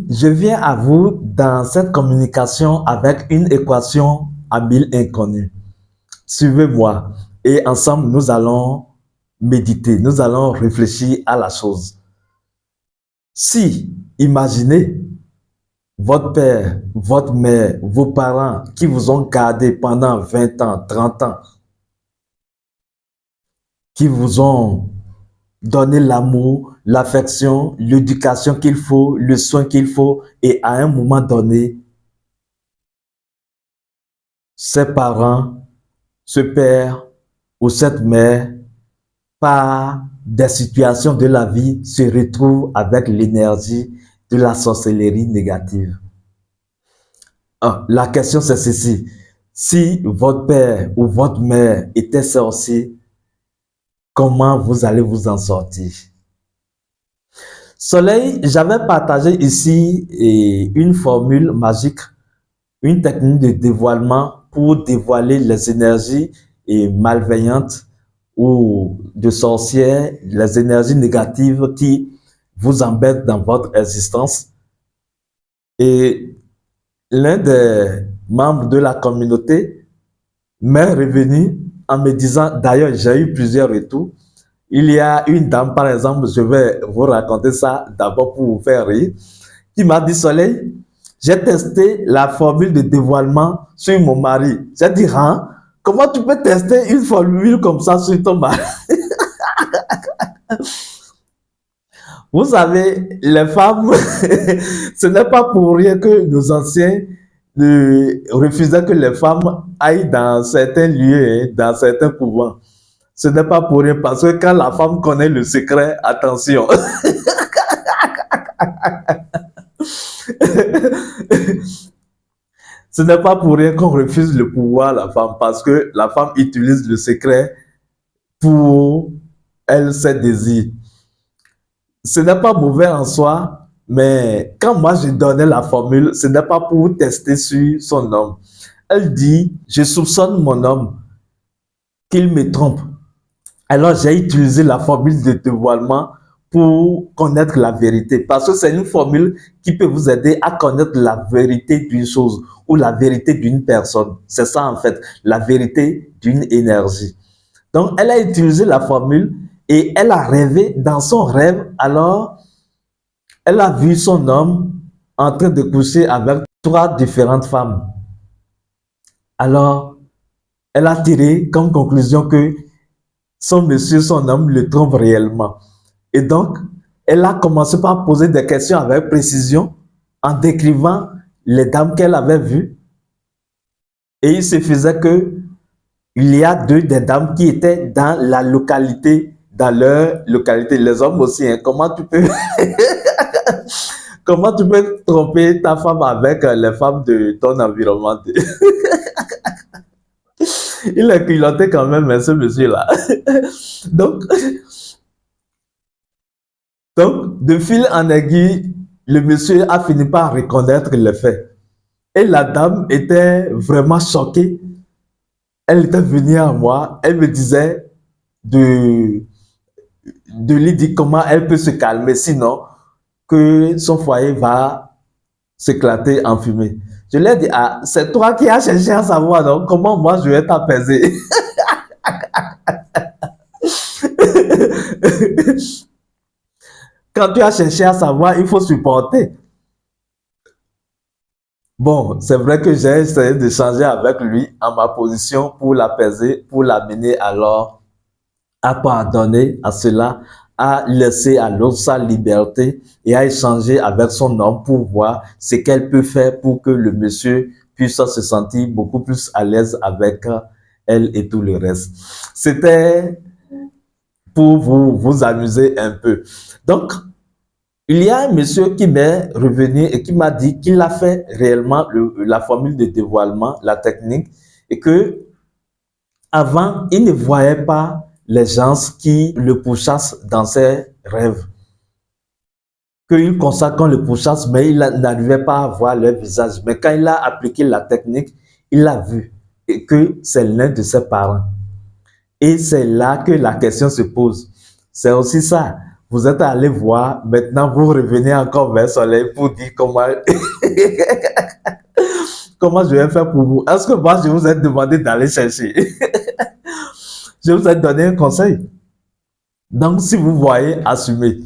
je viens à vous dans cette communication avec une équation à 1000 inconnus. Suivez-moi et ensemble, nous allons méditer, nous allons réfléchir à la chose. Si, imaginez, votre père, votre mère, vos parents qui vous ont gardé pendant 20 ans, 30 ans, qui vous ont donné l'amour, l'affection, l'éducation qu'il faut, le soin qu'il faut, et à un moment donné, ces parents, ce père ou cette mère, par des situations de la vie, se retrouvent avec l'énergie de la sorcellerie négative. La question c'est ceci. Si votre père ou votre mère était sorcier, comment vous allez vous en sortir? Soleil, j'avais partagé ici une formule magique, une technique de dévoilement pour dévoiler les énergies malveillantes ou de sorcières, les énergies négatives qui vous embêtent dans votre existence. Et l'un des membres de la communauté m'est revenu en me disant, d'ailleurs j'ai eu plusieurs retours, il y a une dame par exemple, je vais vous raconter ça d'abord pour vous faire rire, qui m'a dit, Soleil, j'ai testé la formule de dévoilement sur mon mari. J'ai dit, hein, comment tu peux tester une formule comme ça sur ton mari? Vous savez, les femmes, ce n'est pas pour rien que nos anciens refusaient que les femmes aillent dans certains lieux, dans certains couvents. Ce n'est pas pour rien, parce que quand la femme connaît le secret, attention. Ce n'est pas pour rien qu'on refuse le pouvoir à la femme, parce que la femme utilise le secret pour elle, ses désirs. Ce n'est pas mauvais en soi, mais quand moi je donnais la formule, ce n'est pas pour tester sur son homme. Elle dit, je soupçonne mon homme qu'il me trompe. Alors j'ai utilisé la formule de dévoilement pour connaître la vérité. Parce que c'est une formule qui peut vous aider à connaître la vérité d'une chose ou la vérité d'une personne. C'est ça en fait, la vérité d'une énergie. Donc elle a utilisé la formule et elle a rêvé dans son rêve. Alors elle a vu son homme en train de coucher avec 3 différentes femmes. Alors elle a tiré comme conclusion que son monsieur, son homme le trompe réellement. Et donc, elle a commencé par poser des questions avec précision en décrivant les dames qu'elle avait vues. Et il se faisait que il y a 2 des dames qui étaient dans la localité, dans leur localité. Les hommes aussi, hein. Comment tu peux comment tu peux tromper ta femme avec les femmes de ton environnement? Il est culotté quand même, hein, ce monsieur-là. Donc, de fil en aiguille, le monsieur a fini par reconnaître les faits. Et la dame était vraiment choquée. Elle était venue à moi, elle me disait de lui dire comment elle peut se calmer, sinon que son foyer va s'éclater en fumée. Je lui ai dit, ah, c'est toi qui as cherché à savoir, donc comment moi je vais t'apaiser? Quand tu as cherché à savoir, il faut supporter. Bon, c'est vrai que j'ai essayé de changer avec lui en ma position pour l'apaiser, pour l'amener alors à pardonner à cela, à laisser à l'autre sa liberté et à échanger avec son homme pour voir ce qu'elle peut faire pour que le monsieur puisse se sentir beaucoup plus à l'aise avec elle et tout le reste. C'était pour vous amuser un peu. Donc, il y a un monsieur qui m'est revenu et qui m'a dit qu'il a fait réellement la formule de dévoilement, la technique, et que avant, il ne voyait pas les gens qui le pourchassent dans ses rêves. Qu'il constate qu'on le pourchasse, mais il n'arrivait pas à voir leur visage. Mais quand il a appliqué la technique, il a vu et que c'est l'un de ses parents. Et c'est là que la question se pose. C'est aussi ça. Vous êtes allé voir, maintenant vous revenez encore vers le soleil pour dire comment, comment je vais faire pour vous. Est-ce que moi, je vous ai demandé d'aller chercher? Je vous ai donné un conseil. Donc, si vous voyez, assumez.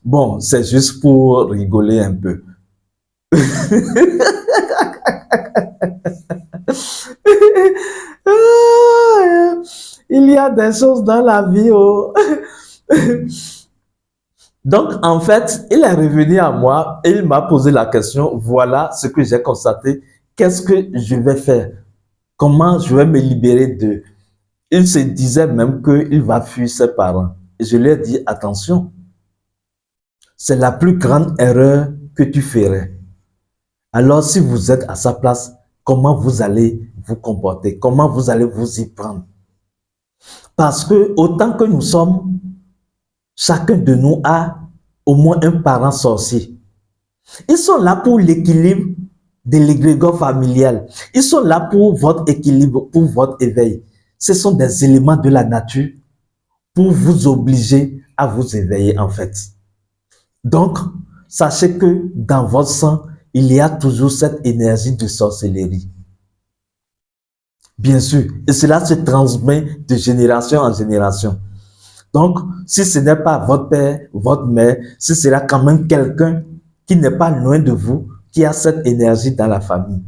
Bon, c'est juste pour rigoler un peu. Il y a des choses dans la vie. Oh. Donc, en fait, il est revenu à moi et il m'a posé la question. Voilà ce que j'ai constaté. Qu'est-ce que je vais faire? Comment je vais me libérer d'eux? Il se disait même qu'il va fuir ses parents. Et je lui ai dit, attention, c'est la plus grande erreur que tu ferais. Alors, si vous êtes à sa place, comment vous allez vous comporter? Comment vous allez vous y prendre? Parce que autant que nous sommes, chacun de nous a au moins un parent sorcier. Ils sont là pour l'équilibre de l'égrégore familial. Ils sont là pour votre équilibre, pour votre éveil. Ce sont des éléments de la nature pour vous obliger à vous éveiller en fait. Donc, sachez que dans votre sang, il y a toujours cette énergie de sorcellerie. Bien sûr, et cela se transmet de génération en génération. Donc, si ce n'est pas votre père, votre mère, ce sera quand même quelqu'un qui n'est pas loin de vous, qui a cette énergie dans la famille.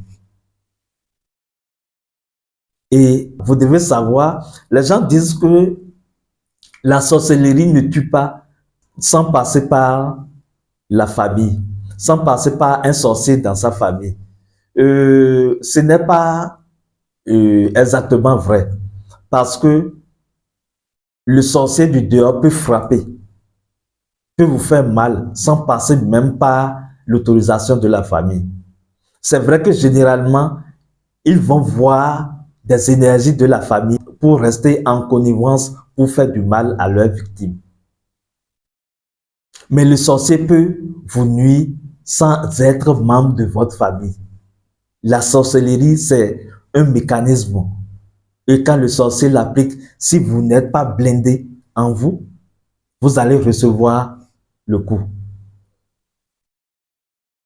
Et vous devez savoir, les gens disent que la sorcellerie ne tue pas sans passer par la famille, sans passer par un sorcier dans sa famille. Ce n'est pas exactement vrai, parce que le sorcier du dehors peut frapper, peut vous faire mal sans passer même par l'autorisation de la famille. C'est vrai que généralement, ils vont voir des énergies de la famille pour rester en connivence, pour faire du mal à leurs victimes. Mais le sorcier peut vous nuire sans être membre de votre famille. La sorcellerie, c'est un mécanisme. Et quand le sorcier l'applique, si vous n'êtes pas blindé en vous, vous allez recevoir le coup.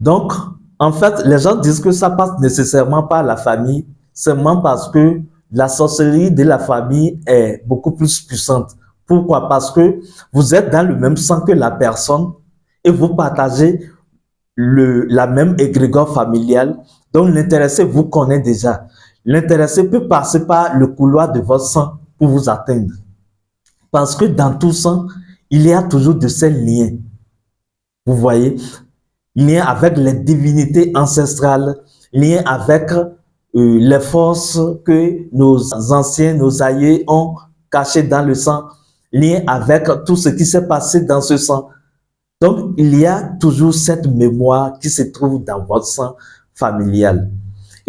Donc, en fait, les gens disent que ça passe nécessairement par la famille, seulement parce que la sorcellerie de la famille est beaucoup plus puissante. Pourquoi? Parce que vous êtes dans le même sang que la personne et vous partagez la même égrégore familial. Donc, l'intéressé vous connaît déjà. L'intéressé peut passer par le couloir de votre sang pour vous atteindre. Parce que dans tout sang, il y a toujours de ces liens. Vous voyez, lien avec les divinités ancestrales, lien avec les forces que nos anciens, nos aïeux ont cachées dans le sang, lien avec tout ce qui s'est passé dans ce sang. Donc, il y a toujours cette mémoire qui se trouve dans votre sang familial.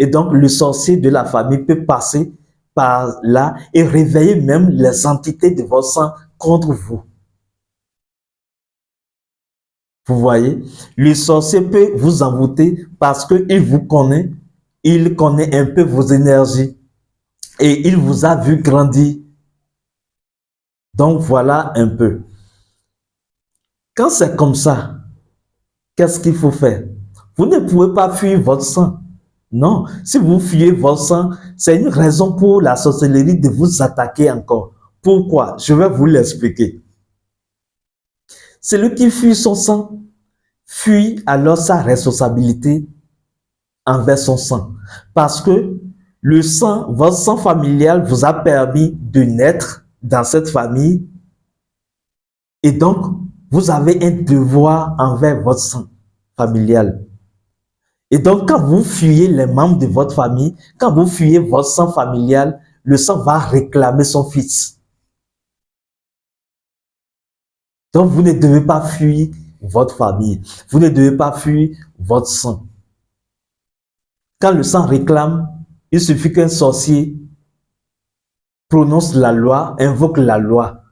Et donc, le sorcier de la famille peut passer par là et réveiller même les entités de votre sang contre vous. Vous voyez, le sorcier peut vous envoûter parce qu'il vous connaît, il connaît un peu vos énergies et il vous a vu grandir. Donc, voilà un peu. Quand c'est comme ça, qu'est-ce qu'il faut faire? Vous ne pouvez pas fuir votre sang. Non, si vous fuyez votre sang, c'est une raison pour la sorcellerie de vous attaquer encore. Pourquoi? Je vais vous l'expliquer. Celui qui fuit son sang, fuit alors sa responsabilité envers son sang. Parce que le sang, votre sang familial vous a permis de naître dans cette famille et donc vous avez un devoir envers votre sang familial. Et donc, quand vous fuyez les membres de votre famille, quand vous fuyez votre sang familial, le sang va réclamer son fils. Donc, vous ne devez pas fuir votre famille. Vous ne devez pas fuir votre sang. Quand le sang réclame, il suffit qu'un sorcier prononce la loi, invoque la loi.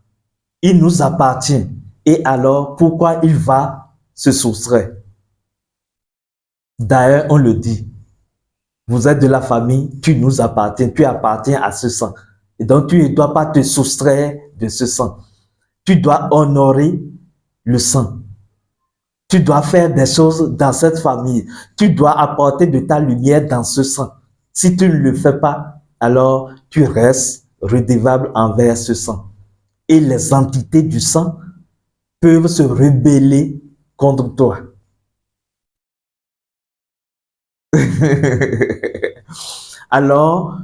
Il nous appartient. Et alors, pourquoi il va se soustraire? D'ailleurs, on le dit. Vous êtes de la famille, tu nous appartiens, tu appartiens à ce sang. Et donc, tu ne dois pas te soustraire de ce sang. Tu dois honorer le sang. Tu dois faire des choses dans cette famille. Tu dois apporter de ta lumière dans ce sang. Si tu ne le fais pas, alors tu restes redevable envers ce sang. Et les entités du sang peuvent se rebeller contre toi. Alors,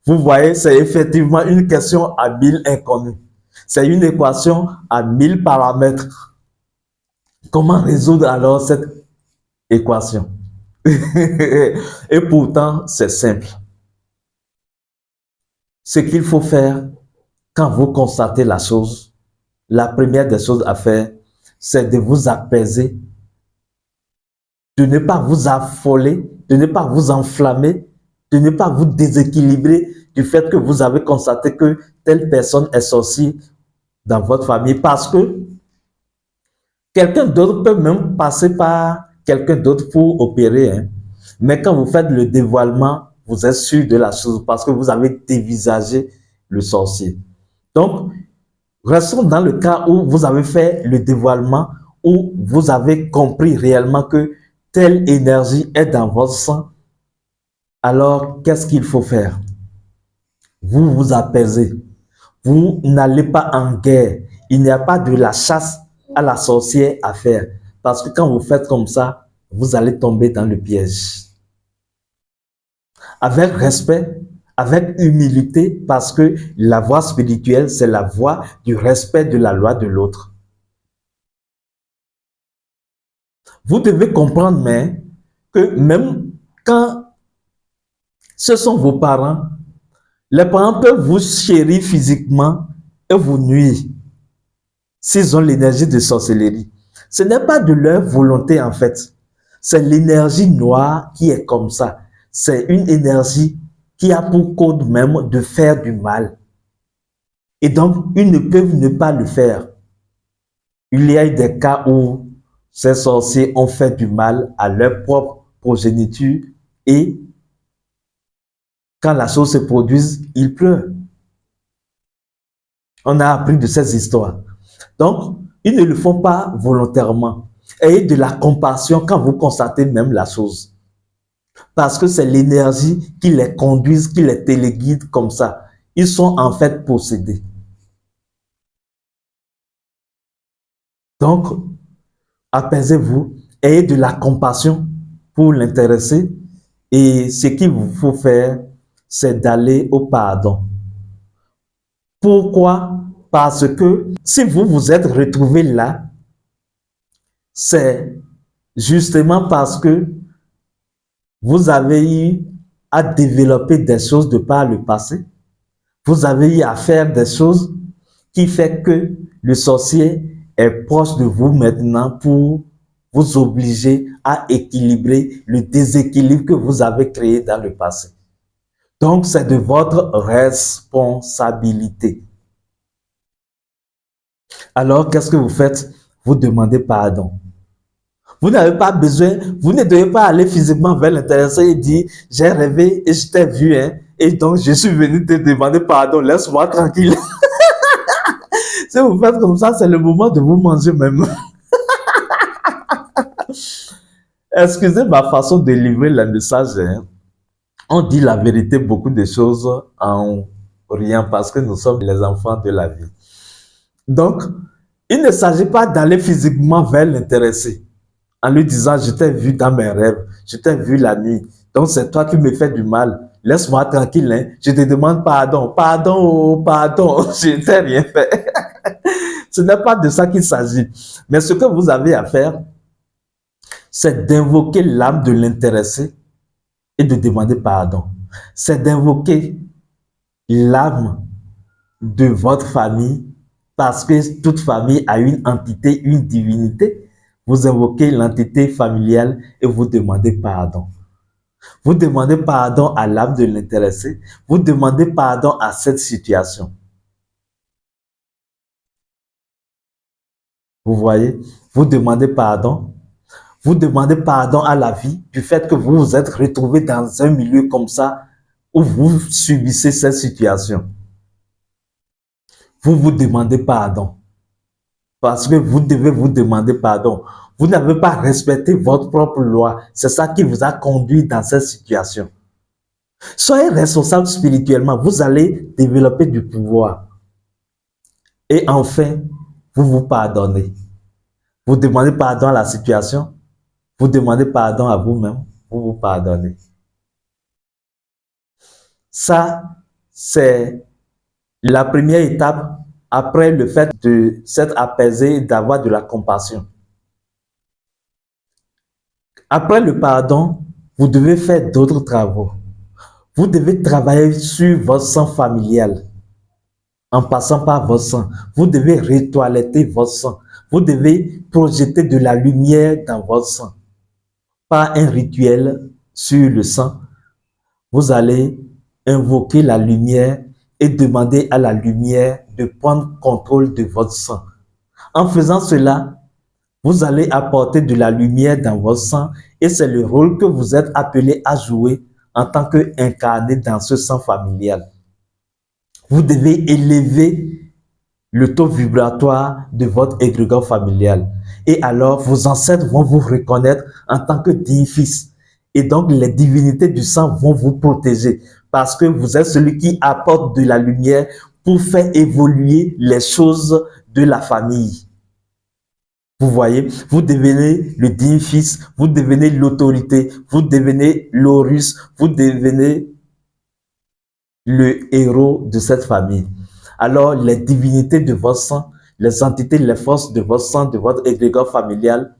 vous voyez, c'est effectivement une question à 1000 inconnus. C'est une équation à 1000 paramètres. Comment résoudre alors cette équation? Et pourtant, c'est simple. Ce qu'il faut faire quand vous constatez la chose, la première des choses à faire, c'est de vous apaiser, de ne pas vous affoler, de ne pas vous enflammer, de ne pas vous déséquilibrer du fait que vous avez constaté que telle personne est sorcière dans votre famille, parce que quelqu'un d'autre peut même passer par quelqu'un d'autre pour opérer. Hein. Mais quand vous faites le dévoilement, vous êtes sûr de la chose parce que vous avez dévisagé le sorcier. Donc, restons dans le cas où vous avez fait le dévoilement, où vous avez compris réellement que telle énergie est dans votre sang. Alors, qu'est-ce qu'il faut faire? Vous vous apaisez. Vous n'allez pas en guerre. Il n'y a pas de la chasse à la sorcière à faire. Parce que quand vous faites comme ça, vous allez tomber dans le piège. Avec respect, avec humilité, parce que la voie spirituelle, c'est la voie du respect de la loi de l'autre. Vous devez comprendre, mais que même quand ce sont vos parents, les parents peuvent vous chérir physiquement et vous nuire s'ils ont l'énergie de sorcellerie. Ce n'est pas de leur volonté en fait. C'est l'énergie noire qui est comme ça. C'est une énergie qui a pour code même de faire du mal. Et donc, ils ne peuvent ne pas le faire. Il y a eu des cas où ces sorciers ont fait du mal à leur propre progéniture et quand la chose se produise, ils pleurent. On a appris de ces histoires. Donc, ils ne le font pas volontairement. Ayez de la compassion quand vous constatez même la chose. Parce que c'est l'énergie qui les conduit, qui les téléguide comme ça. Ils sont en fait possédés. Donc, apaisez-vous, ayez de la compassion pour l'intéresser et ce qu'il vous faut faire, c'est d'aller au pardon. Pourquoi? Parce que si vous vous êtes retrouvé là, c'est justement parce que vous avez eu à développer des choses de par le passé. Vous avez eu à faire des choses qui fait que le sorcier est proche de vous maintenant pour vous obliger à équilibrer le déséquilibre que vous avez créé dans le passé. Donc, c'est de votre responsabilité. Alors, qu'est-ce que vous faites? Vous demandez pardon. Vous n'avez pas besoin, vous ne devez pas aller physiquement vers l'intéressé et dire, j'ai rêvé et je t'ai vu, hein, et donc je suis venu te demander pardon, laisse-moi tranquille. Si vous faites comme ça, c'est le moment de vous manger même. Excusez ma façon de livrer le message. Hein. On dit la vérité, beaucoup de choses en rien parce que nous sommes les enfants de la vie. Donc, il ne s'agit pas d'aller physiquement vers l'intéressé en lui disant, je t'ai vu dans mes rêves, je t'ai vu la nuit, donc c'est toi qui me fais du mal, laisse-moi tranquille, hein. Je te demande pardon, pardon, oh, pardon, je t'ai rien fait. Ce n'est pas de ça qu'il s'agit. Mais ce que vous avez à faire, c'est d'invoquer l'âme de l'intéressé et de demander pardon. C'est d'invoquer l'âme de votre famille parce que toute famille a une entité, une divinité. Vous invoquez l'entité familiale et vous demandez pardon. Vous demandez pardon à l'âme de l'intéressé. Vous demandez pardon à cette situation. Vous voyez, vous demandez pardon. Vous demandez pardon à la vie du fait que vous vous êtes retrouvé dans un milieu comme ça où vous subissez cette situation. Vous vous demandez pardon. Parce que vous devez vous demander pardon. Vous n'avez pas respecté votre propre loi. C'est ça qui vous a conduit dans cette situation. Soyez responsable spirituellement. Vous allez développer du pouvoir. Et enfin, vous vous pardonnez. Vous demandez pardon à la situation. Vous demandez pardon à vous-même. Vous vous pardonnez. Ça, c'est la première étape après le fait de s'être apaisé et d'avoir de la compassion. Après le pardon, vous devez faire d'autres travaux. Vous devez travailler sur votre sang familial en passant par votre sang. Vous devez retoiletter votre sang. Vous devez projeter de la lumière dans votre sang. Par un rituel sur le sang, vous allez invoquer la lumière et demander à la lumière de prendre contrôle de votre sang. En faisant cela, vous allez apporter de la lumière dans votre sang et c'est le rôle que vous êtes appelé à jouer en tant qu'incarné dans ce sang familial. Vous devez élever le taux vibratoire de votre égrégore familial. Et alors, vos ancêtres vont vous reconnaître en tant que digne fils. Et donc, les divinités du sang vont vous protéger parce que vous êtes celui qui apporte de la lumière pour faire évoluer les choses de la famille. Vous voyez, vous devenez le digne fils, vous devenez l'autorité, vous devenez l'Horus, vous devenez le héros de cette famille. Alors, les divinités de votre sang, les entités, les forces de votre sang, de votre égrégore familial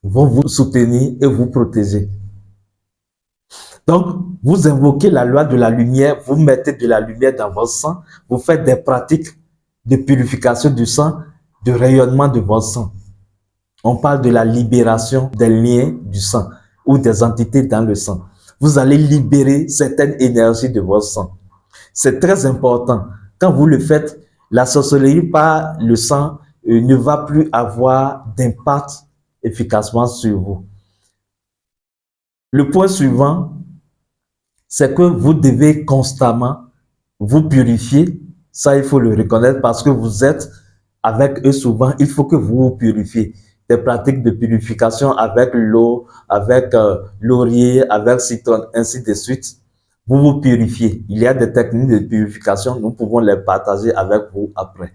vont vous soutenir et vous protéger. Donc, vous invoquez la loi de la lumière, vous mettez de la lumière dans votre sang, vous faites des pratiques de purification du sang, de rayonnement de votre sang. On parle de la libération des liens du sang ou des entités dans le sang. Vous allez libérer certaines énergies de votre sang. C'est très important. Quand vous le faites, la sorcellerie par le sang ne va plus avoir d'impact efficacement sur vous. Le point suivant, c'est que vous devez constamment vous purifier. Ça, il faut le reconnaître parce que vous êtes avec eux souvent. Il faut que vous vous purifiez. Des pratiques de purification avec l'eau, avec laurier, avec citron, ainsi de suite. Vous vous purifiez. Il y a des techniques de purification. Nous pouvons les partager avec vous après.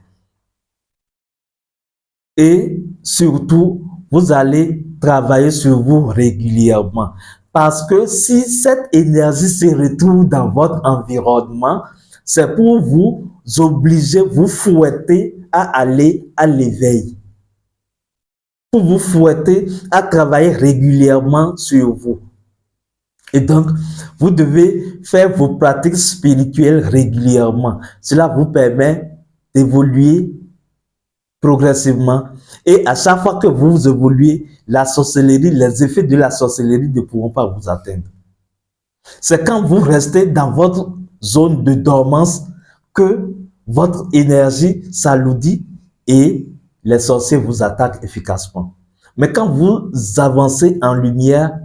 Et surtout, vous allez travailler sur vous régulièrement. Parce que si cette énergie se retrouve dans votre environnement, c'est pour vous obliger, vous fouetter à aller à l'éveil. Pour vous fouetter à travailler régulièrement sur vous. Et donc, vous devez faire vos pratiques spirituelles régulièrement. Cela vous permet d'évoluer progressivement. Et à chaque fois que vous évoluez, la sorcellerie, les effets de la sorcellerie ne pourront pas vous atteindre. C'est quand vous restez dans votre zone de dormance que votre énergie s'alourdit et les sorciers vous attaquent efficacement. Mais quand vous avancez en lumière,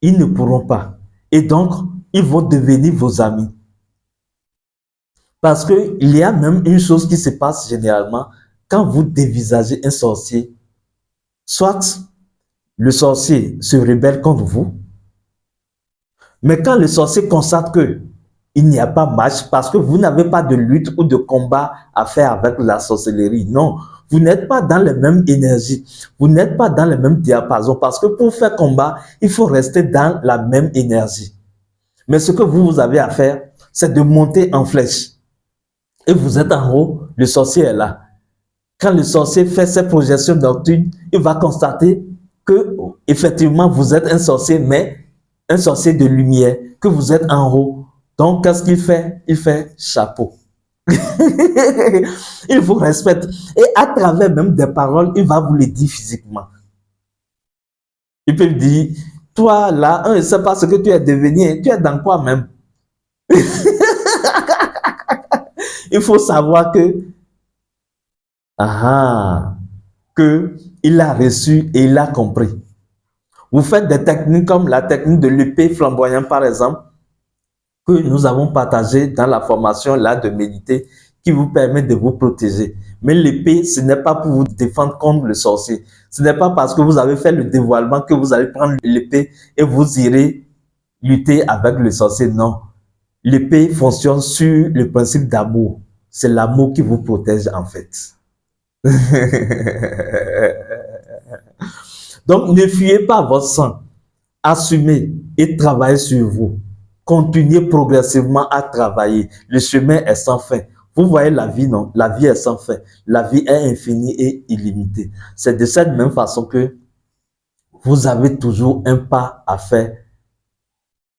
ils ne pourront pas. Et donc, ils vont devenir vos amis. Parce qu'il y a même une chose qui se passe généralement quand vous dévisagez un sorcier. Soit le sorcier se rebelle contre vous, mais quand le sorcier constate qu'il n'y a pas match parce que vous n'avez pas de lutte ou de combat à faire avec la sorcellerie, non, vous n'êtes pas dans les mêmes énergies, vous n'êtes pas dans les mêmes diapasons parce que pour faire combat, il faut rester dans la même énergie. Mais ce que vous avez à faire, c'est de monter en flèche. Et vous êtes en haut, le sorcier est là. Quand le sorcier fait ses projections nocturnes, il va constater que, effectivement, vous êtes un sorcier, mais un sorcier de lumière, que vous êtes en haut. Donc, qu'est-ce qu'il fait? Il fait chapeau. Il vous respecte. Et à travers même des paroles, il va vous le dire physiquement. Il peut lui dire, toi là, on ne sait pas ce que tu es devenu, tu es dans quoi même? Il faut savoir qu'il a reçu et il a compris. Vous faites des techniques comme la technique de l'épée flamboyante, par exemple, que nous avons partagé dans la formation là de méditer, qui vous permet de vous protéger. Mais l'épée, ce n'est pas pour vous défendre contre le sorcier. Ce n'est pas parce que vous avez fait le dévoilement que vous allez prendre l'épée et vous irez lutter avec le sorcier. Non. L'épée fonctionne sur le principe d'amour. C'est l'amour qui vous protège en fait. Donc, ne fuyez pas votre sang. Assumez et travaillez sur vous. Continuez progressivement à travailler. Le chemin est sans fin. Vous voyez la vie, non? La vie est sans fin. La vie est infinie et illimitée. C'est de cette même façon que vous avez toujours un pas à faire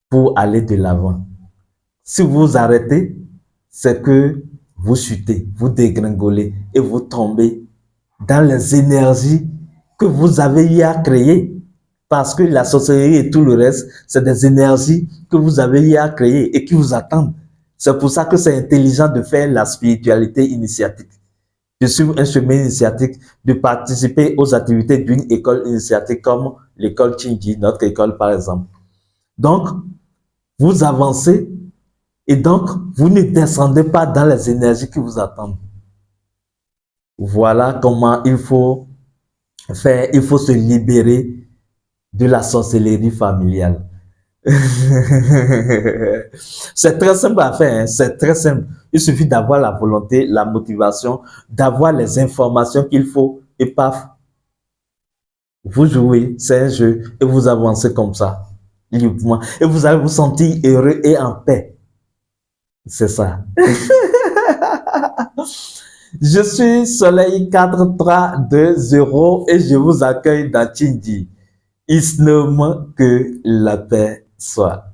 pour aller de l'avant. Si vous vous arrêtez, c'est que vous chutez, vous dégringolez et vous tombez dans les énergies que vous avez eu à créer. Parce que la sorcellerie et tout le reste, c'est des énergies que vous avez eu à créer et qui vous attendent. C'est pour ça que c'est intelligent de faire la spiritualité initiatique, de suivre un chemin initiatique, de participer aux activités d'une école initiatique comme l'école Chinji, notre école par exemple. Donc, vous avancez et donc, vous ne descendez pas dans les énergies qui vous attendent. Voilà comment il faut faire, il faut se libérer de la sorcellerie familiale. C'est très simple à faire, hein? C'est très simple. Il suffit d'avoir la volonté, la motivation, d'avoir les informations qu'il faut et paf, vous jouez, c'est un jeu et vous avancez comme ça, librement. Et vous allez vous sentir heureux et en paix. C'est ça. Je suis Soleil 4320 et je vous accueille dans Chinji. Il se nomme que la paix soit.